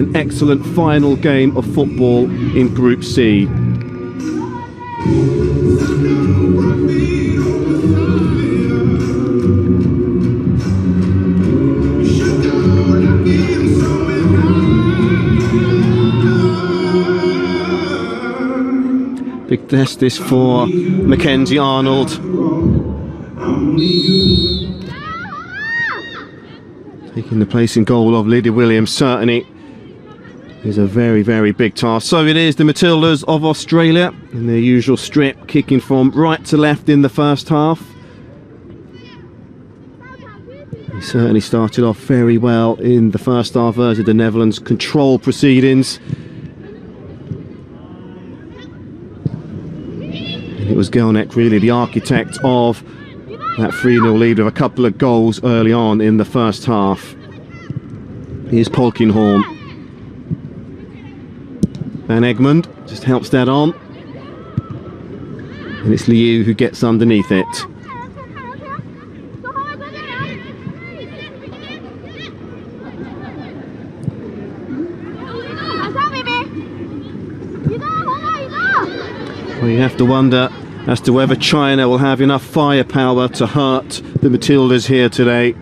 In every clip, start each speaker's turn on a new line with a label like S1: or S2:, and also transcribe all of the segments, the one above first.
S1: an excellent final game of football in Group C. Big test this for Mackenzie Arnold. Taking the place in goal of Lydia Williams certainly is a very, very big task. So it is the Matildas of Australia in their usual strip, kicking from right to left in the first half. They certainly started off very well in the first half versus the Netherlands. Control proceedings. It was Gelneck really the architect of that 3-0 lead with a couple of goals early on in the first half. Here's Polkinghorne. Van Egmond just helps that on. And it's Liu who gets underneath it. Well, you have to wonder as to whether China will have enough firepower to hurt the Matildas here today.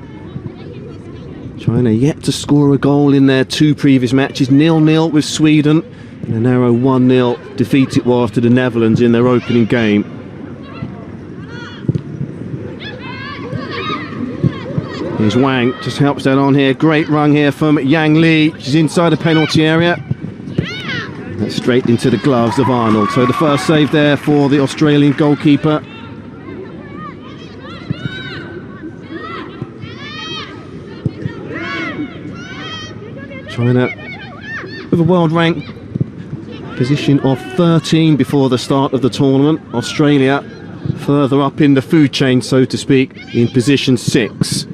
S1: China yet to score a goal in their 2 previous matches, 0-0 with Sweden, and a narrow 1-0 defeat it was to the Netherlands in their opening game. Here's Wang, just helps that on here. Great run here from Yang Li. She's inside the penalty area. That's straight into the gloves of Arnold. So the first save there for the Australian goalkeeper. China with a world rank position of 13 before the start of the tournament. Australia further up in the food chain, so to speak, in position 6.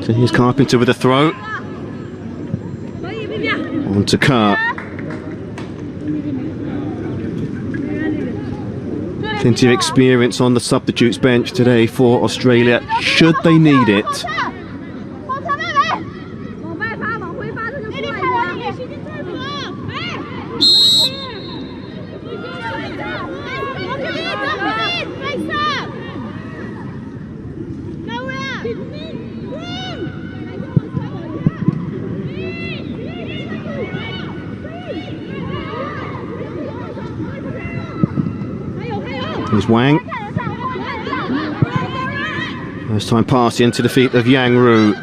S1: So here's Carpenter with a throw. On to Kerr. Plenty of experience on the substitutes bench today for Australia, should they need it. Here's Wang. First time pass into the feet of Yang Ru.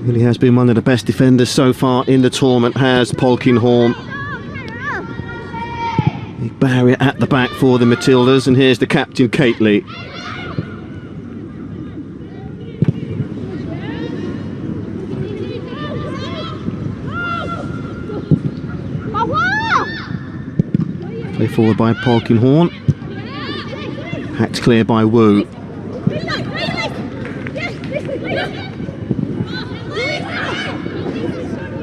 S1: Really has been one of the best defenders so far in the tournament, has Polkinghorne. Big barrier at the back for the Matildas, and here's the captain, Kately. Play forward by Polkinghorne. Hacked clear by Wu.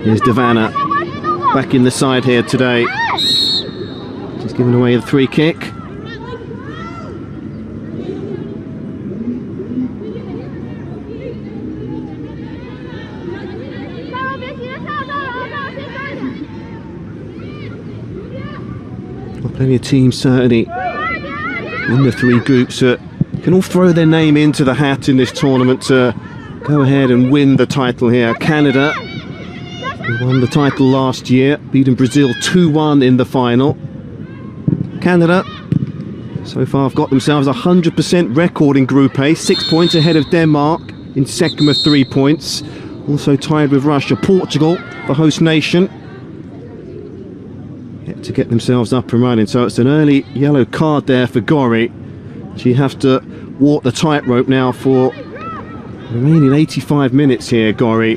S1: Here's Devana back in the side here today. She's given away the free kick. Plenty of teams certainly in the 3 groups that can all throw their name into the hat in this tournament to go ahead and win the title here. Canada, who won the title last year, beating Brazil 2-1 in the final. Canada so far have got themselves a 100% record in Group A, 6 points ahead of Denmark in second with 3 points. Also tied with Russia. Portugal, the host nation, to get themselves up and running. So it's an early yellow card there for Gori. She has to walk the tightrope now for the remaining 85 minutes here, Gori.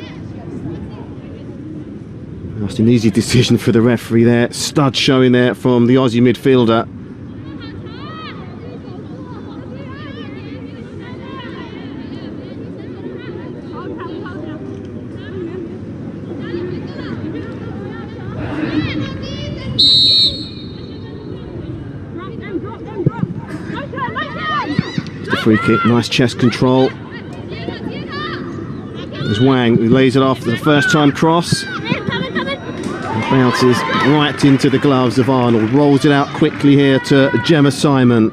S1: Just an easy decision for the referee there. Stud showing there from the Aussie midfielder. free kick, nice chest control. There's Wang, who lays it off the first time cross. And bounces right into the gloves of Arnold. Rolls it out quickly here to Gemma Simon.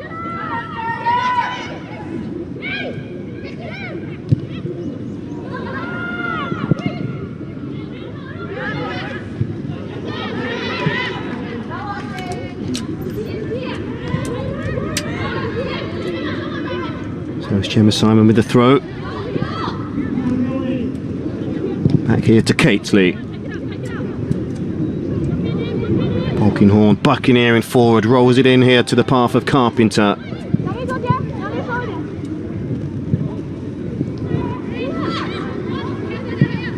S1: So it's Gemma Simon with the throw. Back here to Cately. Polkinghorne buccaneering forward, rolls it in here to the path of Carpenter.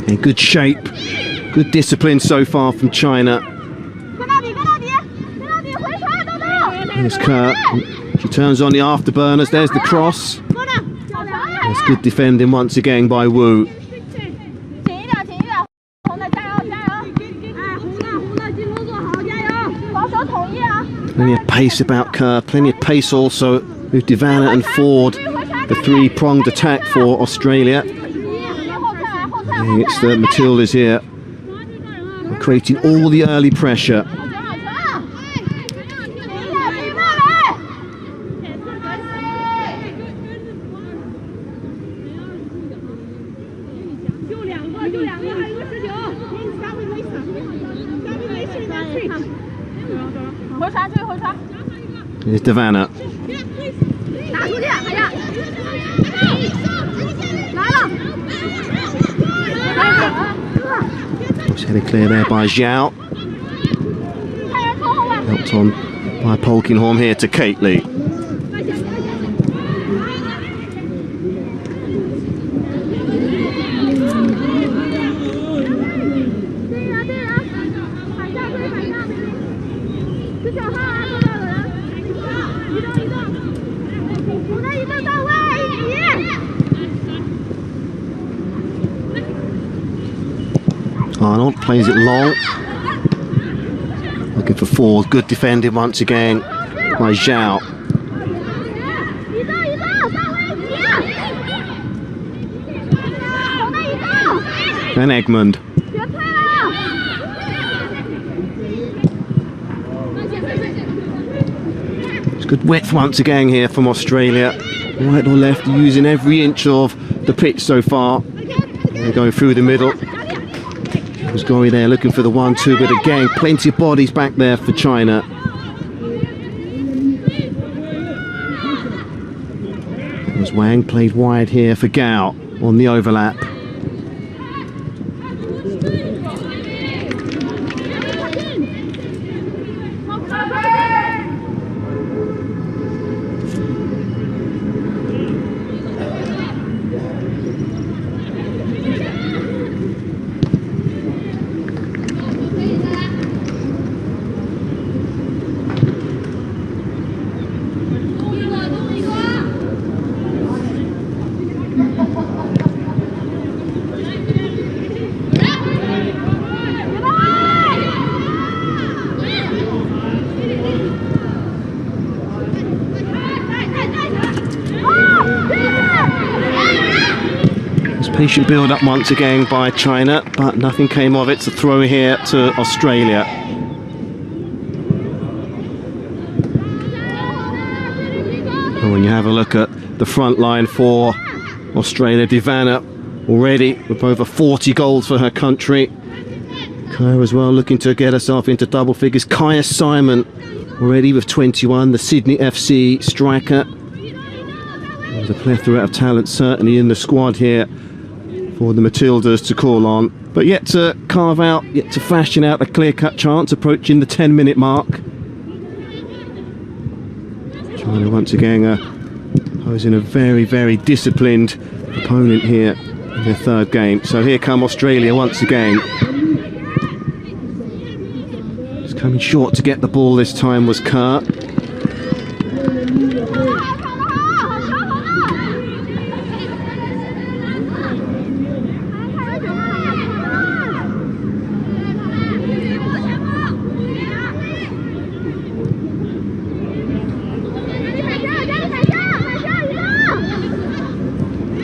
S1: In good shape, good discipline so far from China. Here's Kerr. She turns on the afterburners. There's the cross. There's good defending once again by Wu. Plenty of pace about Kerr, plenty of pace also with Devana and Ford, the three-pronged attack for Australia. And it's the Matildas here, creating all the early pressure. Here's Devana. It's headed clear there by Zhao. Helped on by Polkinghorne here to Cately. Arnold plays it long. Looking for Ford. Good defending once again by Zhao. Then Egmond. It's good width once again here from Australia. Right or left, using every inch of the pitch so far. They're going through the middle. There's Gori there looking for the 1-2, but again, plenty of bodies back there for China. As Wang played wide here for Gao on the overlap. Patient build up once again by China, but nothing came of it. It's a throw here to Australia. And when you have a look at the front line for Australia, Devana already with over 40 goals for her country. Kaya as well looking to get herself into double figures. Kaya Simon already with 21, the Sydney FC striker. There's a plethora of talent certainly in the squad here for the Matildas to call on, but yet to carve out, yet to fashion out a clear-cut chance approaching the 10-minute mark. China once again posing a very, very disciplined opponent here in their third game. So here come Australia once again. Just coming short to get the ball this time was Kerr.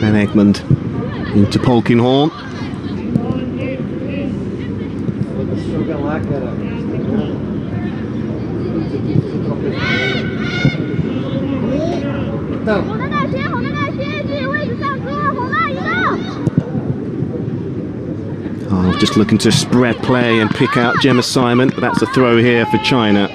S1: Van Egmond into Polkinghorne. Oh, just looking to spread play and pick out Gemma Simon, but that's a throw here for China.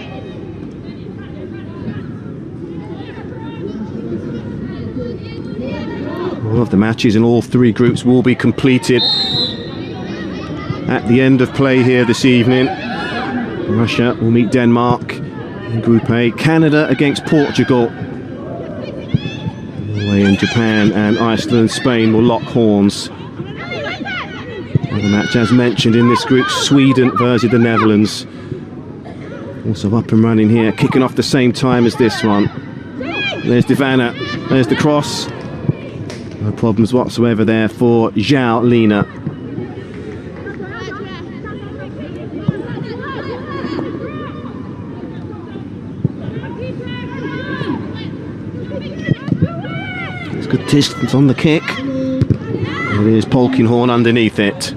S1: All of the matches in all three groups will be completed at the end of play here this evening. Russia will meet Denmark in Group A. Canada against Portugal. Norway and Japan and Iceland and Spain will lock horns. Another match, as mentioned in this group, Sweden versus the Netherlands. Also up and running here, kicking off the same time as this one. There's Divana, there's the cross. No problems whatsoever there for Zhao Lina. It's good distance on the kick. It is Polkinghorne underneath it.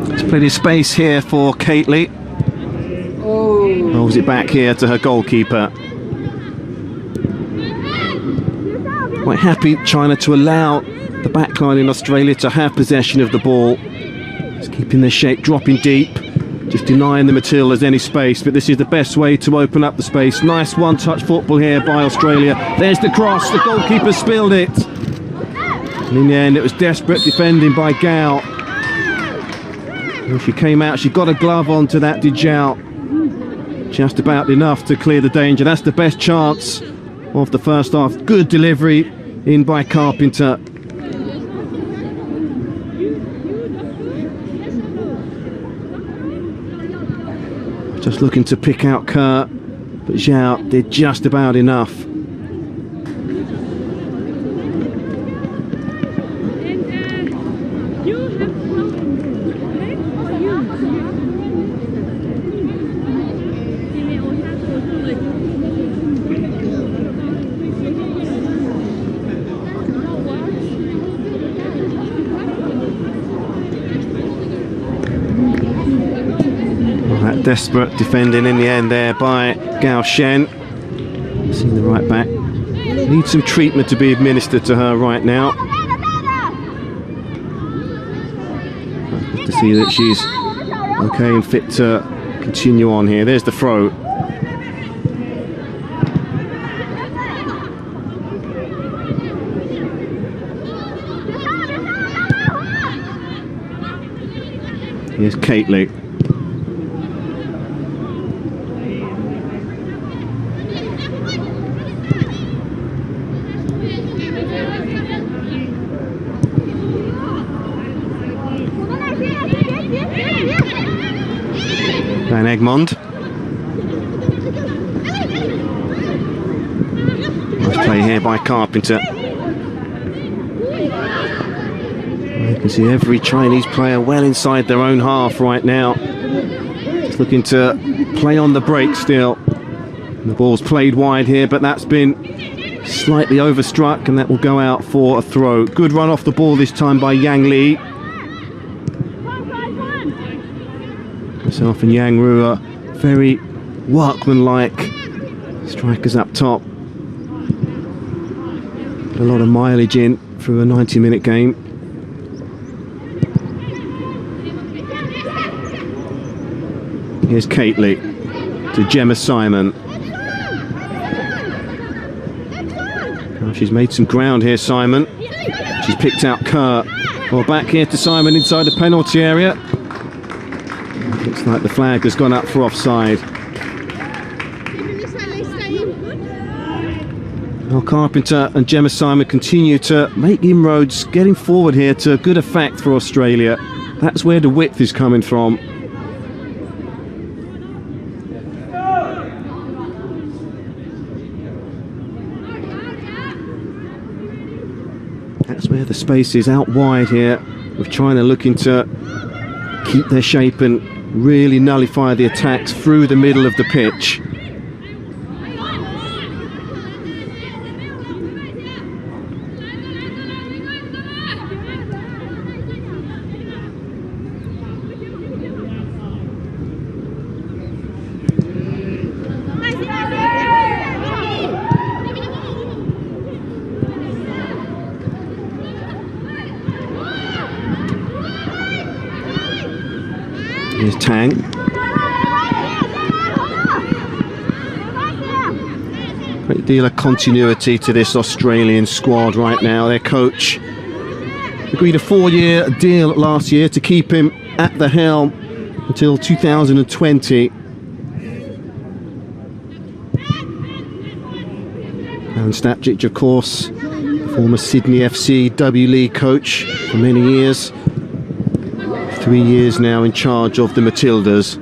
S1: There's plenty of space here for Kately. Rolls it back here to her goalkeeper. Quite happy China to allow the backline in Australia to have possession of the ball. Just keeping their shape, dropping deep, just denying the Matildas any space, but this is the best way to open up the space. Nice one-touch football here by Australia. There's the cross, the goalkeeper spilled it. And in the end it was desperate defending by Gao. When she came out, she got a glove onto that, did Zhao. Just about enough to clear the danger. That's the best chance of the first half. Good delivery in by Carpenter. Just looking to pick out Kerr, but Zhao did just about enough. That desperate defending in the end there by Gao Shen. Seeing the right back. Needs some treatment to be administered to her right now. Good to see that she's okay and fit to continue on here. There's the throw. Here's Kately. Van Egmond. Nice play here by Carpenter. You can see every Chinese player well inside their own half right now. Just looking to play on the break still. The ball's played wide here, but that's been slightly overstruck, and that will go out for a throw. Good run off the ball this time by Yang Li. Myself and Yang Ru are very workmanlike strikers up top. A lot of mileage in through a 90-minute game. Here's Kately to Gemma Simon. Oh, she's made some ground here, Simon. She's picked out Kerr. Well, back here to Simon inside the penalty area. Looks like the flag has gone up for offside. Well, Carpenter and Gemma Simon continue to make inroads, getting forward here to good effect for Australia. That's where the width is coming from. That's where the space is out wide here, with China looking to keep their shape and really nullify the attacks through the middle of the pitch. Here's Tang. Great deal of continuity to this Australian squad right now. Their coach agreed a 4-year deal last year to keep him at the helm until 2020. Alan Stapjic, of course, former Sydney FC W League coach for many years. 3 years now in charge of the Matildas.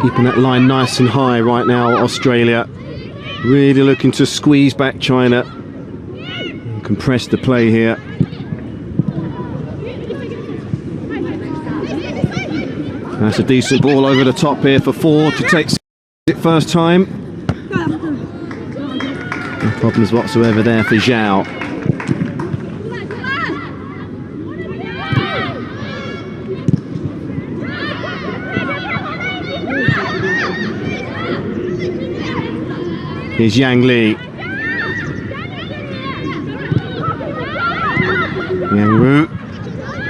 S1: Keeping that line nice and high right now, Australia. Really looking to squeeze back China and compress the play here. That's a decent ball over the top here for Ford to take it first time. No problems whatsoever there for Zhao. Here's Yang Li. Yang Ru.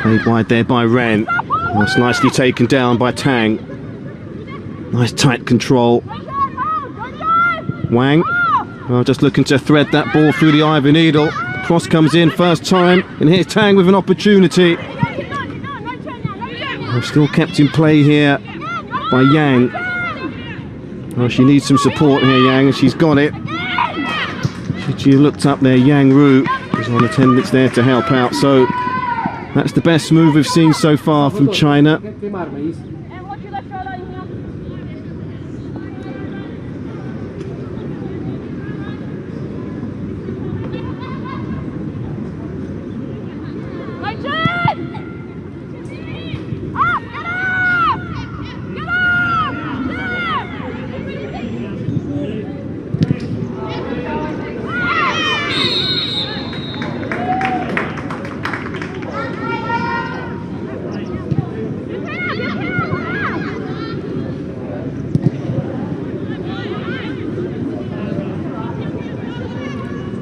S1: Played wide there by Ren. That's nicely taken down by Tang. Nice tight control. Wang. Well, just looking to thread that ball through the eye of a needle. Cross comes in first time, and here's Tang with an opportunity. Well, still kept in play here by Yang. Well, she needs some support here, Yang, and she's got it. She looked up there, Yang Ru is on attendance there to help out. So that's the best move we've seen so far from China.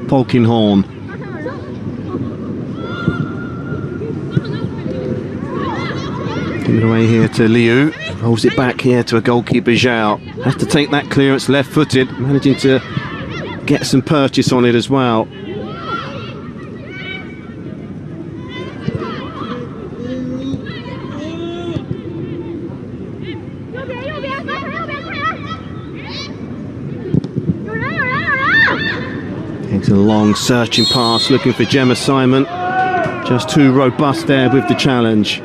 S1: Polkinghorn. Give it away here to Liu. Rolls it back here to a goalkeeper, Zhao. Has to take that clearance left-footed, managing to get some purchase on it as well. Into a long searching pass, looking for Gemma Simon. Just too robust there with the challenge.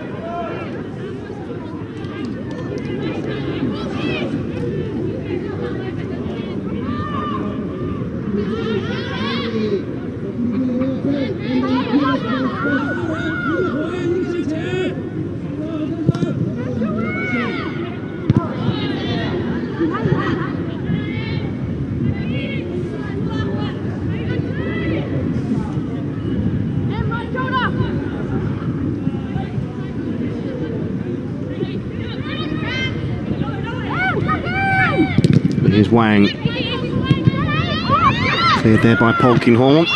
S1: Here's Wang. Cleared there by Polkinghorn.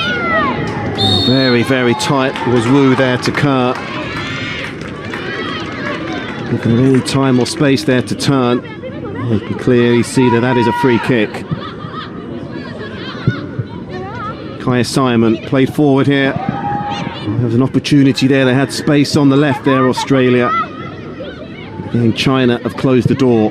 S1: Very, very tight was Wu there to Kerr. Looking at any time or space there to turn. You can clearly see that that is a free kick. Kaya Simon played forward here. There was an opportunity there. They had space on the left there, Australia. Again, China have closed the door.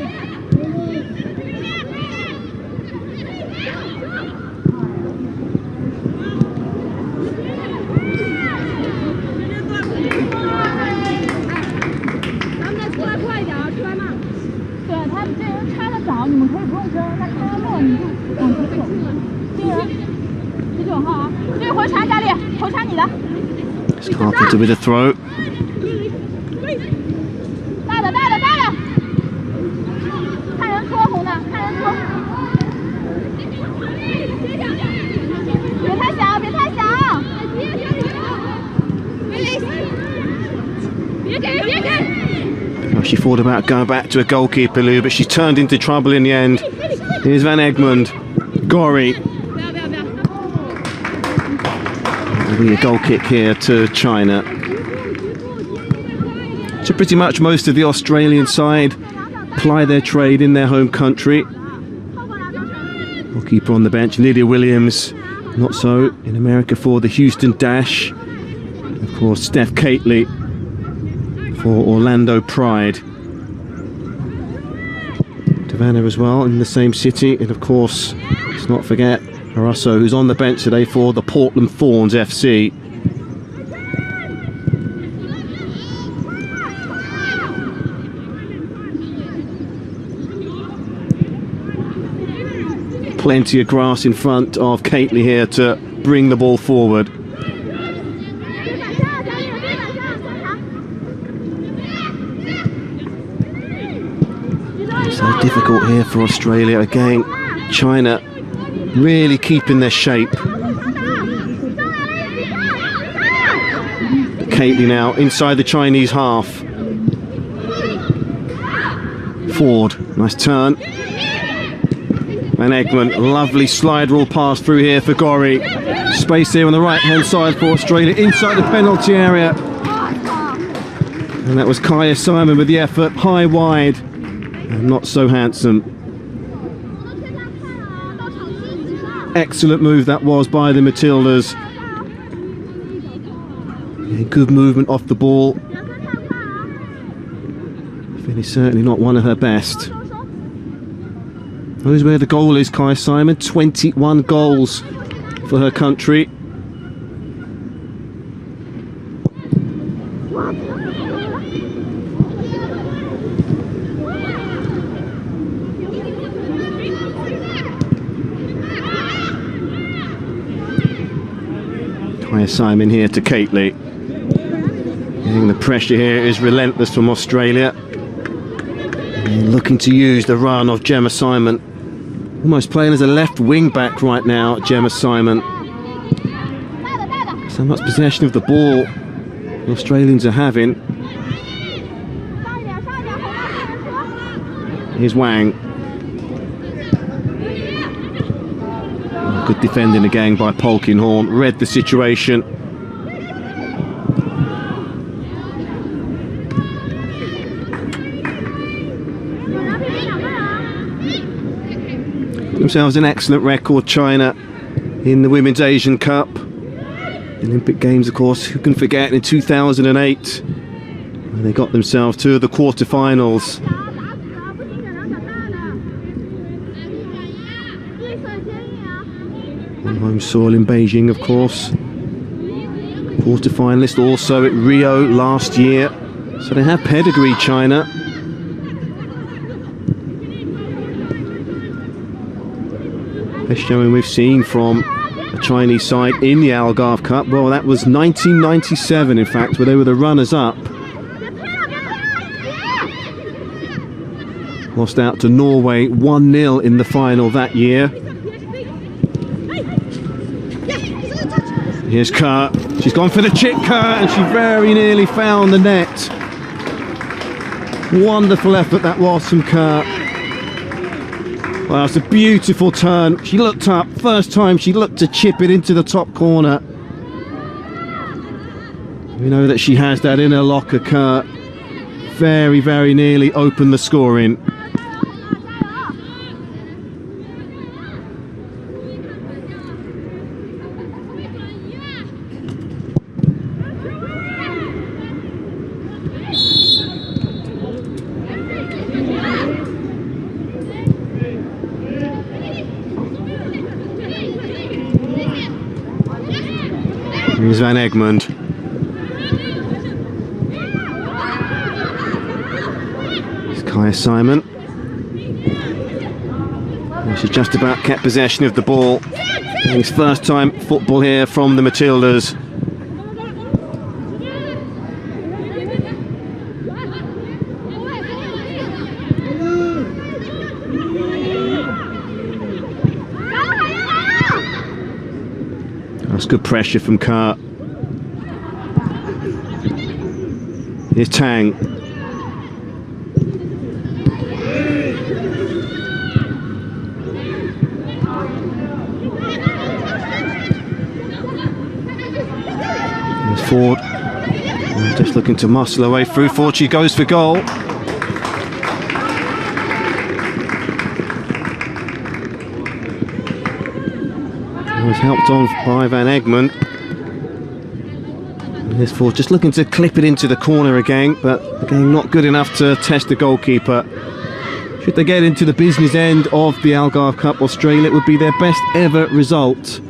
S1: It's Carpenter with a throw. Oh, she thought about going back to a goalkeeper, Lou, but she turned into trouble in the end. Here's Van Egmond. Gorry. There'll be a goal kick here to China. So pretty much most of the Australian side ply their trade in their home country. Goalkeeper on the bench, Lydia Williams. Not so in America for the Houston Dash. Of course, Steph Cately for Orlando Pride. Savannah as well in the same city, and of course let's not forget Arasso, who's on the bench today for the Portland Thorns FC. Plenty of grass in front of Cately here to bring the ball forward. So difficult here for Australia. Again, China really keeping their shape. Cately now inside the Chinese half. Ford, nice turn. Van Egmond, lovely slide rule pass through here for Gorry. Space here on the right hand side for Australia inside the penalty area. And that was Kaya Simon with the effort, high wide, and not so handsome. Excellent move that was by the Matildas. Yeah, good movement off the ball. Finish certainly not one of her best. Knows where the goal is, Kaya Simon. 21 goals for her country. Kaya Simon here to Cately. Getting the pressure here is relentless from Australia. And looking to use the run of Gemma Simon. Almost playing as a left wing back right now, Gemma Simon. So much possession of the ball the Australians are having. Here's Wang. Good defending again by Polkinghorne. Read the situation. Themselves an excellent record, China, in the Women's Asian Cup. Olympic Games, of course, who can forget, in 2008 when they got themselves to the quarterfinals. On home soil in Beijing, of course. Quarterfinalist also at Rio last year. So they have pedigree, China. Best showing we've seen from a Chinese side in the Algarve Cup. Well, that was 1997, in fact, where they were the runners-up. Lost out to Norway 1-0 in the final that year. Here's Kerr. She's gone for the chip, Kerr, and she very nearly found the net. Wonderful effort that was from Kerr. Well, it's a beautiful turn. She looked up. First time she looked to chip it into the top corner. We know that she has that in her locker, Kerr. Very, very nearly opened the scoring. Here's Van Egmond. Here's Kaya Simon. She's just about kept possession of the ball. His first time football here from the Matildas. That's good pressure from Kerr. Here's Tang. Here's Ford. Just looking to muscle her way through. Ford, she goes for goal. Was helped on by Van Egmond. This Ford just looking to clip it into the corner again, but again not good enough to test the goalkeeper. Should they get into the business end of the Algarve Cup Australia, it would be their best ever result.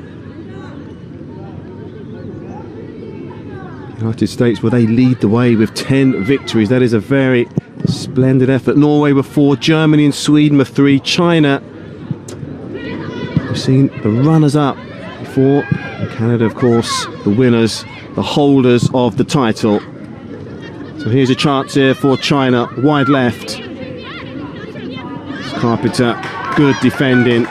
S1: United States, well, they lead the way with 10 victories. That is a very splendid effort. Norway were 4, Germany and Sweden were 3, China, we've seen the runners-up before, and Canada, of course, the winners, the holders of the title. So here's a chance here for China, wide left. Carpenter, good defending.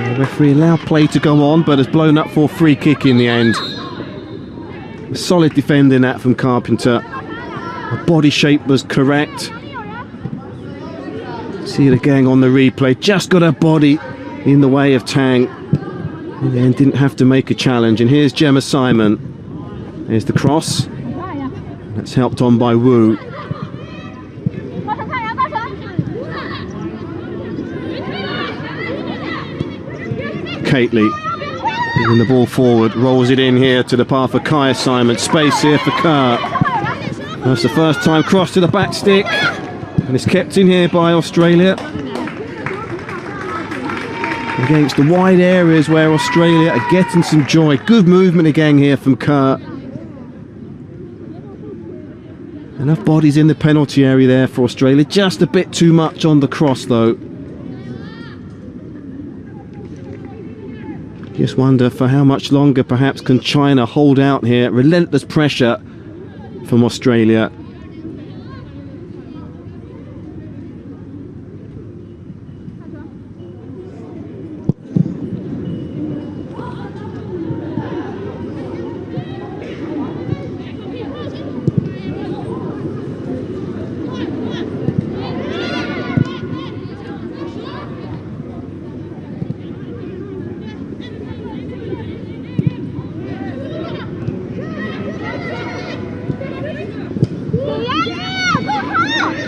S1: The referee allowed play to go on, but has blown up for free kick in the end. Solid defending that from Carpenter. Her body shape was correct. See it again on the replay. Just got her body in the way of Tang. In the end, didn't have to make a challenge. And here's Gemma Simon. There's the cross. That's helped on by Wu. Kately giving the ball forward, rolls it in here to the path for Kaya Simon. Space here for Kerr. That's the first time cross to the back stick. And it's kept in here by Australia. Against the wide areas where Australia are getting some joy. Good movement again here from Kerr. Enough bodies in the penalty area there for Australia. Just a bit too much on the cross though. Just wonder for how much longer perhaps can China hold out here. Relentless pressure from Australia.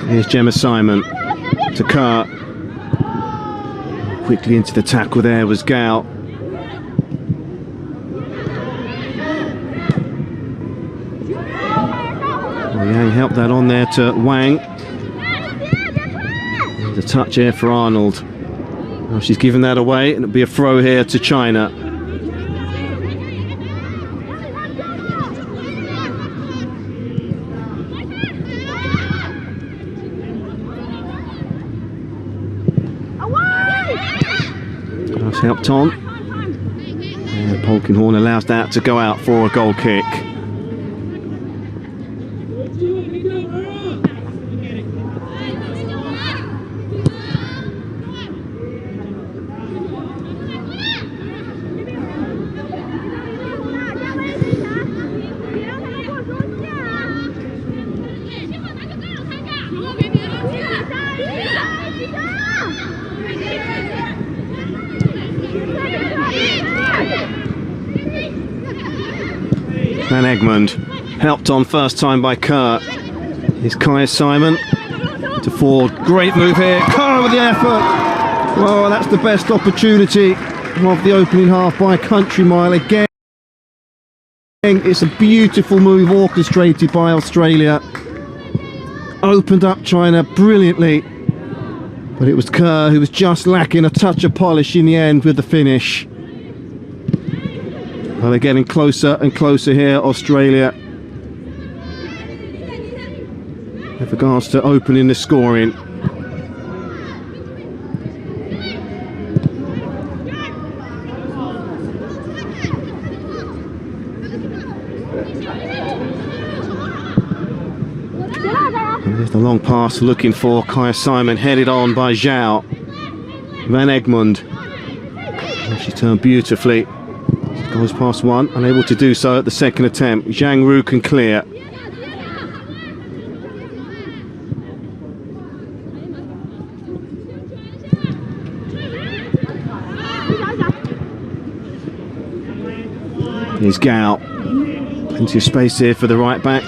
S1: Here's Gemma Simon to Kerr. Quickly into the tackle there was Gao. Yang helped that on there to Wang. There's a touch here for Arnold. Well, she's given that away and it'll be a throw here to China. Helped on, and Polkinghorne allows that to go out for a goal kick. Van Egmond, helped on first time by Kerr. Here's Kaya Simon to Ford. Great move here. Kerr with the effort. Well, that's the best opportunity of the opening half by Country Mile again. It's a beautiful move orchestrated by Australia. Opened up China brilliantly. But it was Kerr who was just lacking a touch of polish in the end with the finish. Well, they're getting closer and closer here, Australia, with regards to opening the scoring. And there's the long pass looking for Kaya Simon, headed on by Zhao. Van Egmond. She turned beautifully. She goes past one, unable to do so at the second attempt. Zhang Ru can clear. Here's Gao. Plenty of space here for the right back.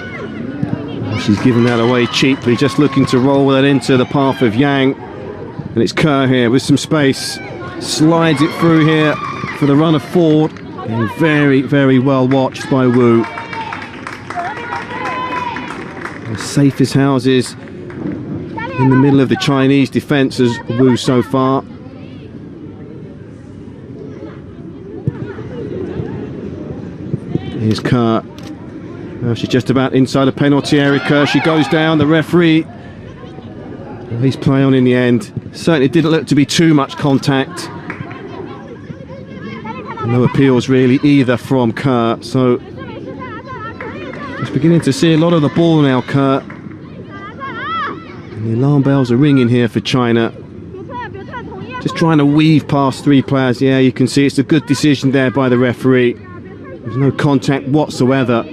S1: She's given that away cheaply, just looking to roll that into the path of Yang. And it's Kerr here with some space. Slides it through here for the runner forward. And very, very well watched by Wu. As safe as houses in the middle of the Chinese defence as Wu so far. Here's Kerr. Well, she's just about inside the penalty area. Kerr, she goes down. The referee, he's play on in the end. Certainly didn't look to be too much contact. No appeals really either from Kerr. So just beginning to see a lot of the ball now, Kerr. And the alarm bells are ringing here for China. Just trying to weave past three players. Yeah, you can see it's a good decision there by the referee. There's no contact whatsoever.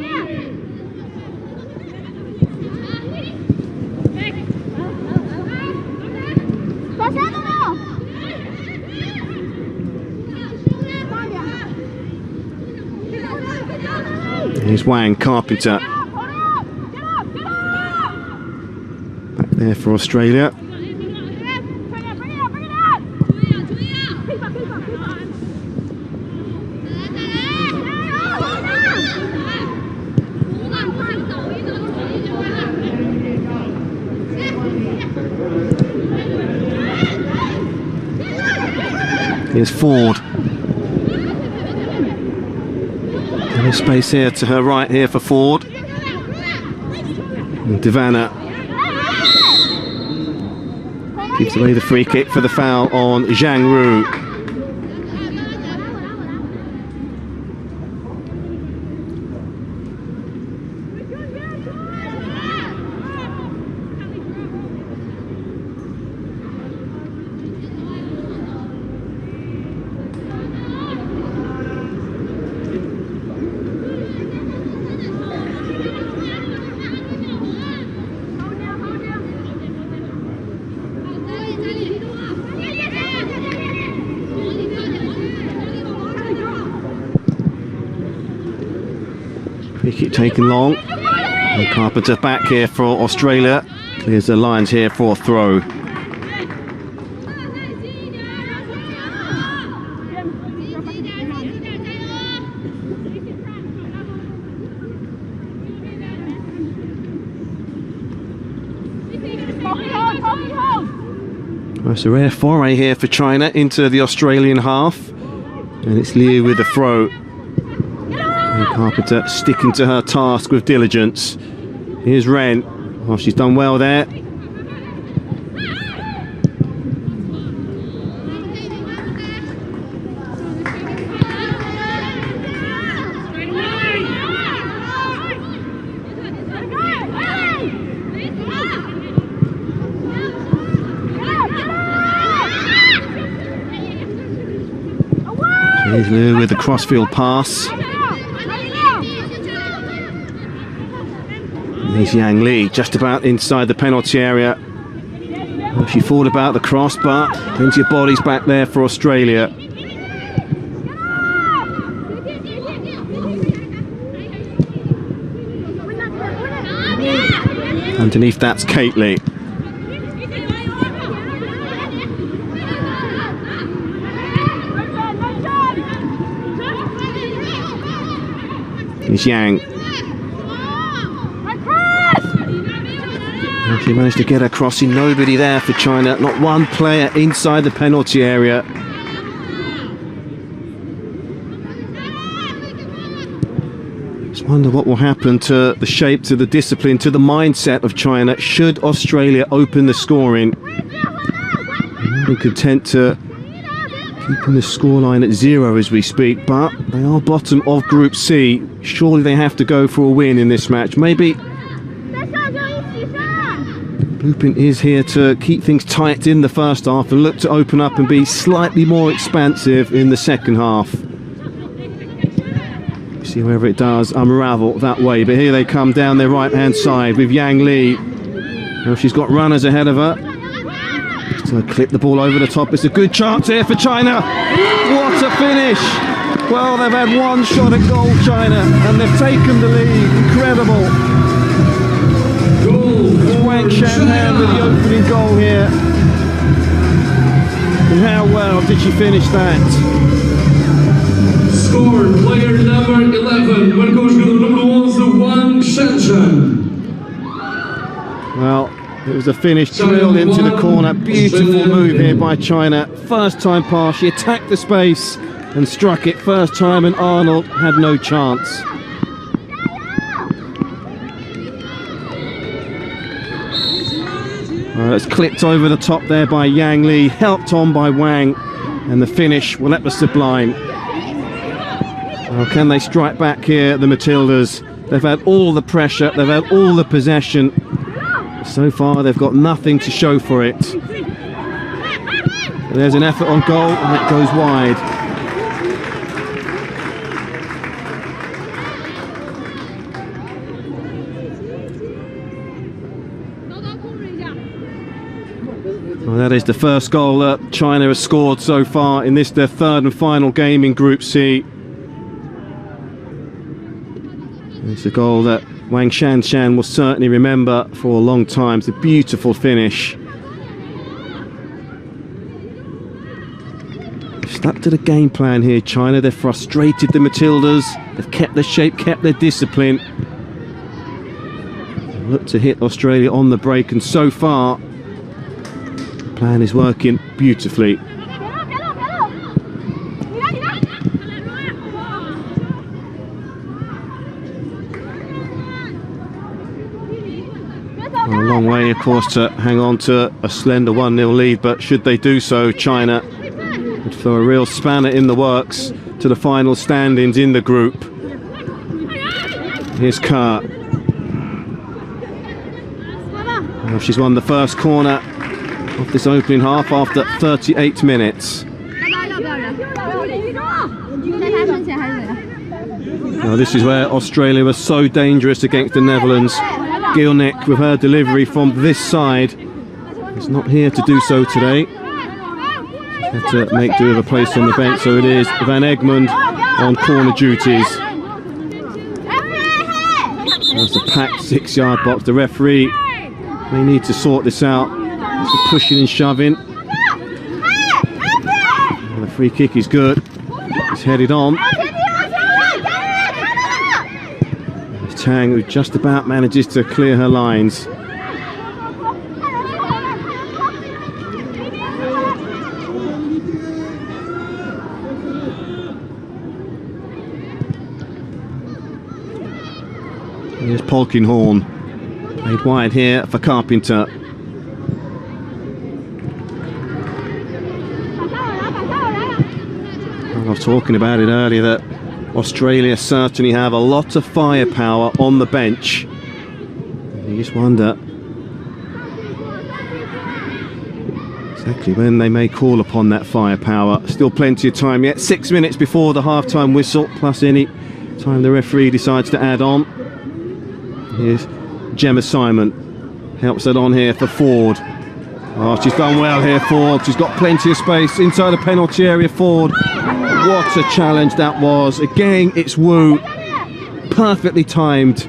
S1: Here's Wang Carpenter. Back there for Australia. Here's Ford. There's space here to her right here for Ford. And Devana gives away the free kick for the foul on Zhang Ru. Free kick taken long. And Carpenter back here for Australia. Clears the lines here for a throw. Well, it's a rare foray here for China into the Australian half. And it's Liu with the throw. And Carpenter sticking to her task with diligence. Here's Ren. Oh, she's done well there. Here's Liu with the crossfield pass. Here's Yang Li, just about inside the penalty area. Well, she thought about the cross, but plenty of bodies back there for Australia. Underneath that's Kately. Here's Yang. She managed to get her crossing, nobody there for China, not one player inside the penalty area. Just wonder what will happen to the shape, to the discipline, to the mindset of China should Australia open the scoring. They're content to keeping the scoreline at 0 as we speak, but they are bottom of Group C. Surely they have to go for a win in this match. Maybe Blueprint is here to keep things tight in the first half and look to open up and be slightly more expansive in the second half. See whether it does unravel that way, but here they come down their right hand side with Yang Li. Now she's got runners ahead of her. So clip the ball over the top. It's a good chance here for China. What a finish! Well, they've had one shot at goal, China, and they've taken the lead. Incredible. It's Wang Shanhan with the opening goal here. And how well did she finish that?
S2: Scored player number 11, marcador número 11, Wang Shanhan.
S1: Well, it was a finish drilled into the corner. Beautiful move here by China. First time pass, she attacked the space and struck it first time, and Arnold had no chance. It's clipped over the top there by Yang Li, helped on by Wang, and the finish, well, that was sublime. Well, can they strike back here, the Matildas? They've had all the pressure, they've had all the possession. So far, they've got nothing to show for it. There's an effort on goal, and it goes wide. Well, that is the first goal that China has scored so far in this, their third and final game in Group C. It's a goal that Wang Shanhan will certainly remember for a long time. It's a beautiful finish. Stuck to the game plan here, China. They've frustrated the Matildas. They've kept their shape, kept their discipline. They look to hit Australia on the break, and so far, the plan is working beautifully. A long way, of course, to hang on to a slender 1-0 lead, but should they do so, China would throw a real spanner in the works to the final standings in the group. Here's Kerr. Well, she's won the first corner of this opening half after 38 minutes. Now, this is where Australia was so dangerous against the Netherlands. Gielnik with her delivery from this side is not here to do so today. Had to make do with a place on the bench, so it is Van Egmond on corner duties. There's a packed 6-yard box. The referee may need to sort this out. It's a pushing and shoving. And the free kick is good. It's headed on. Tang, who just about manages to clear her lines. Here's Polkinghorn, played wide here for Carpenter. I was talking about it earlier that Australia certainly have a lot of firepower on the bench. You just wonder exactly when they may call upon that firepower. Still plenty of time yet. 6 minutes before the half-time whistle, plus any time the referee decides to add on. Here's Gemma Simon. Helps it on here for Ford. Oh, she's done well here, Ford. She's got plenty of space inside the penalty area, Ford. What a challenge that was. Again, it's Wu. Perfectly timed.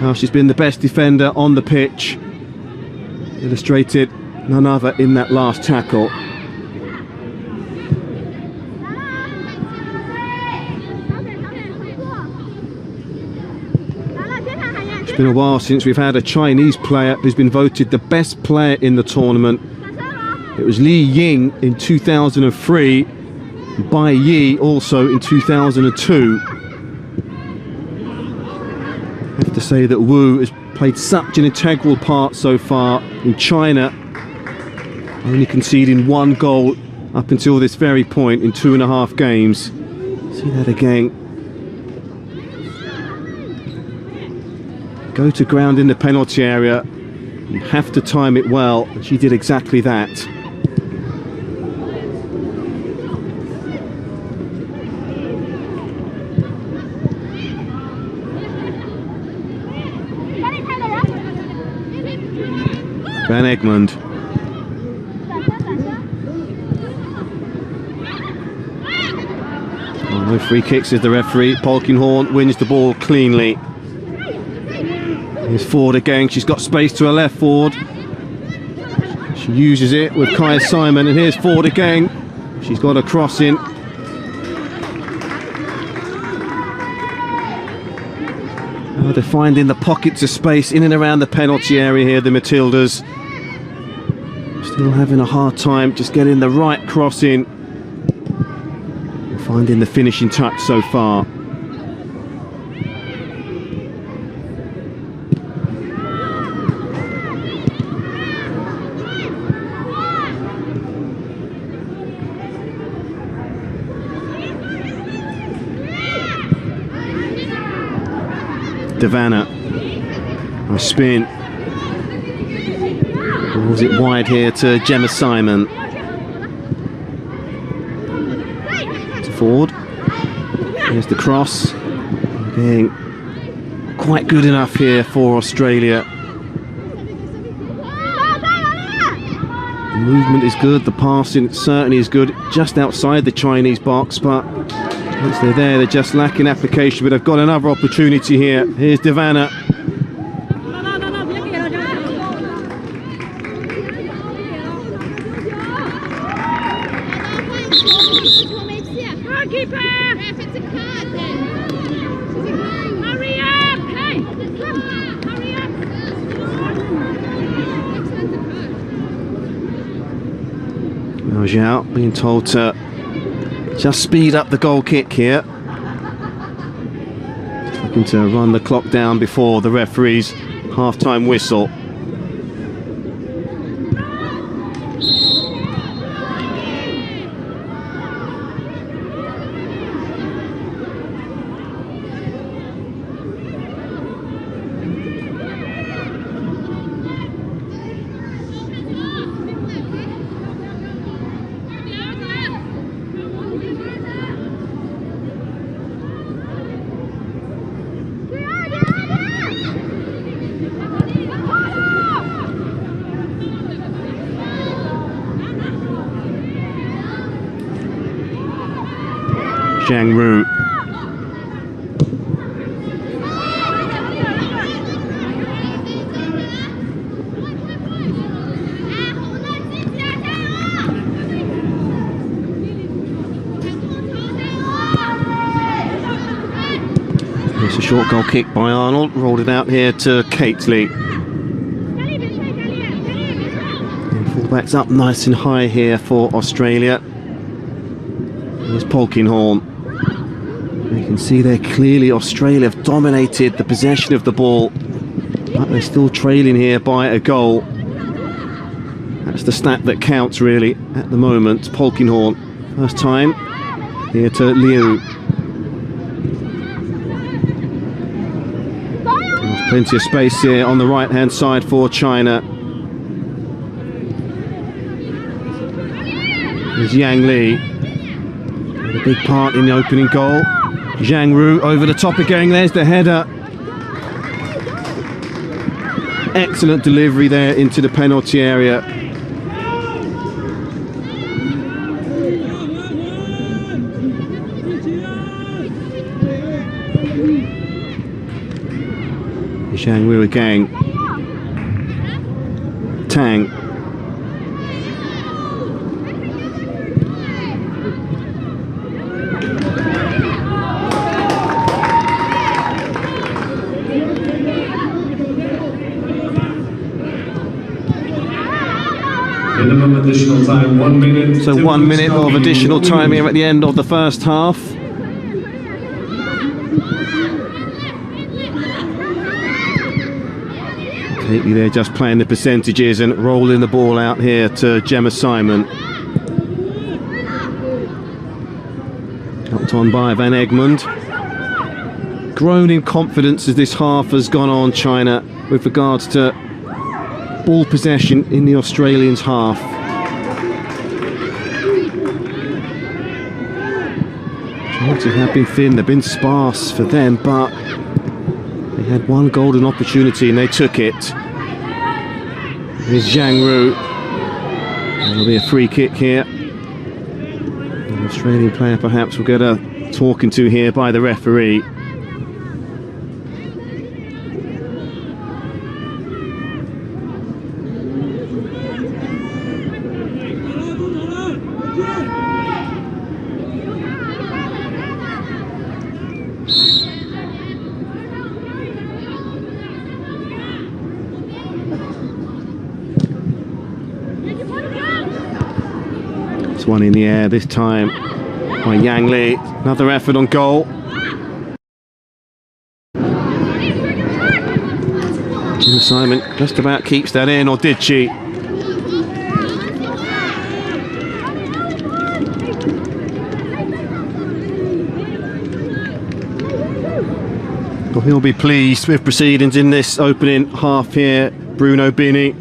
S1: Oh, she's been the best defender on the pitch. Illustrated none other in that last tackle. It's been a while since we've had a Chinese player who's been voted the best player in the tournament. It was Li Ying in 2003, Bai Yi also in 2002. I have to say that Wu has played such an integral part so far in China, only conceding 1 goal up until this very point in 2.5 games. See that again. Go to ground in the penalty area, you have to time it well, and she did exactly that. Van Egmond. Oh, no free kicks, as the referee. Polkinghorne wins the ball cleanly. Here's Ford again. She's got space to her left, Ford. She uses it with Kaya Simon, and here's Ford again. She's got a cross in. Oh, they're finding the pockets of space in and around the penalty area here, the Matildas. Still having a hard time just getting the right cross in. And finding the finishing touch so far. Devana, a spin, pulls it wide here to Gemma Simon. To Ford, here's the cross, being quite good enough here for Australia. The movement is good, the passing certainly is good, just outside the Chinese box, but once they're there, they're just lacking application, but they've got another opportunity here. Here's Devana. Now Zhao being told to just speed up the goal kick here. Just looking to run the clock down before the referee's half-time whistle. Zhang Ru. It's a short goal kick by Arnold, rolled it out here to Cately. Fullbacks up nice and high here for Australia. Here's Polkinghorne. You can see there clearly Australia have dominated the possession of the ball, but they're still trailing here by a goal. That's the stat that counts really at the moment. Polkinghorne, first time here to Liu. There's plenty of space here on the right hand side for China. There's Yang Li, a big part in the opening goal. Zhang Ru over the top again, there's the header. Excellent delivery there into the penalty area. Zhang Ru again. Tang.
S2: minimum additional time, 1 minute.
S1: So 1 minute of additional time here at the end of the first half. Completely they're just playing the percentages and rolling the ball out here to Gemma Simon. Helped on by Van Egmond. Grown in confidence as this half has gone on, China, with regards to ball possession in the Australians' half. Chances have been thin, they've been sparse for them, but they had one golden opportunity and they took it. Here's Zhang Ru. There'll be a free kick here. An Australian player perhaps will get a talking to here by the referee. One in the air this time by Yang Li. Another effort on goal. Gemma Simon just about keeps that in, or did she? Well, he'll be pleased with proceedings in this opening half here, Bruno Bini.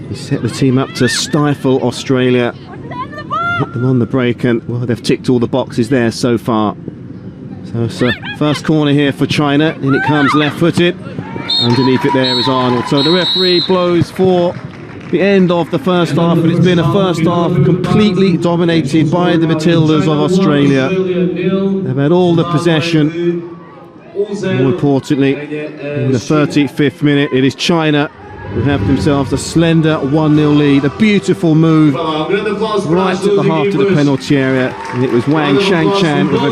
S1: He set the team up to stifle Australia, hit them on the break, and well, they've ticked all the boxes there so far. So it's a first corner here for China, and it comes left-footed. Underneath it there is Arnold. So the referee blows for the end of the first half, and it's been a first half completely dominated by the Matildas of Australia. They've had all the possession. More importantly, in the 35th minute, it is China who have themselves a slender 1-0 lead. A beautiful move right at the half to the penalty area, and it was Wang Shangchan with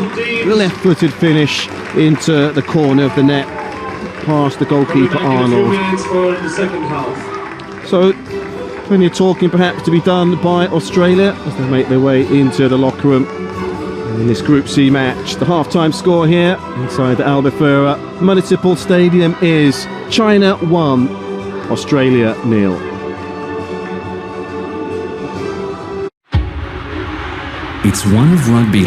S1: a left-footed finish into the corner of the net past the goalkeeper Arnold. So plenty of talking perhaps to be done by Australia as they make their way into the locker room in this Group C match. The half-time score here inside the Albufeira Municipal Stadium is China 1, Australia 0.
S3: It's one of rugby